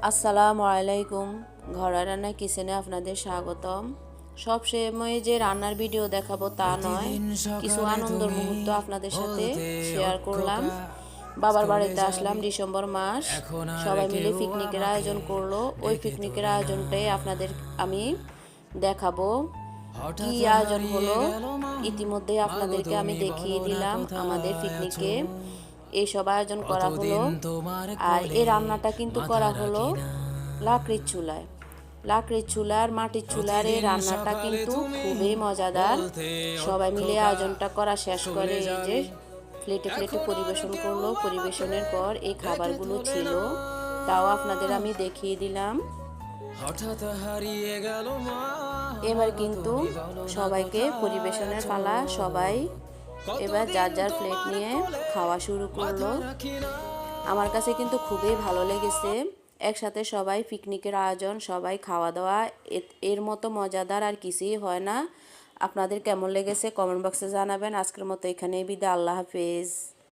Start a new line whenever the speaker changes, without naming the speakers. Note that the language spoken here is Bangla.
আসসালামু আলাইকুম। ঘরোয়া রান্না কিচেনে আপনাদের স্বাগতম। সব সময় যে রান্নার ভিডিও দেখাবো তা নয়, কিছু আনন্দের মুহূর্ত আপনাদের সাথে শেয়ার করলাম। বাবার বাড়িতে আসলাম ডিসেম্বর মাস, সবাই মিলে পিকনিকের আয়োজন করলো। ওই পিকনিকের আয়োজনটাই আপনাদের আমি দেখাবো কি আয়োজন হলো। ইতিমধ্যে আপনাদেরকে আমি দেখিয়ে দিলাম আমাদের পিকনিকে এইসব আয়োজন করা হলো। আর এই রান্নাটা কিন্তু করা হলো লাকড়ির চুলায়। লাকড়ির চুলার মাটির চুলার এই রান্নাটা কিন্তু খুবই মজাদার। সবাই মিলে আয়োজনটা করা শেষ করে এই যে প্লেটে প্লেটে পরিবেশন করলো। পরিবেশনের পর এই খাবারগুলো ছিল, তাও আপনাদের আমি দেখিয়ে দিলাম। এবার কিন্তু সবাইকে পরিবেশনের পালা। সবাই এবার যার যার প্লেট নিয়ে খাওয়া শুরু করলো। আমার কাছে কিন্তু খুবই ভালো লেগেছে একসাথে সবাই পিকনিকের আয়োজন, সবাই খাওয়া দাওয়া, এর মতো মজাদার আর কিছুই হয় না। আপনাদের কেমন লেগেছে কমেন্ট বক্সে জানাবেন। আজকের মতো এখানেই বিদায়, আল্লাহ হাফেজ।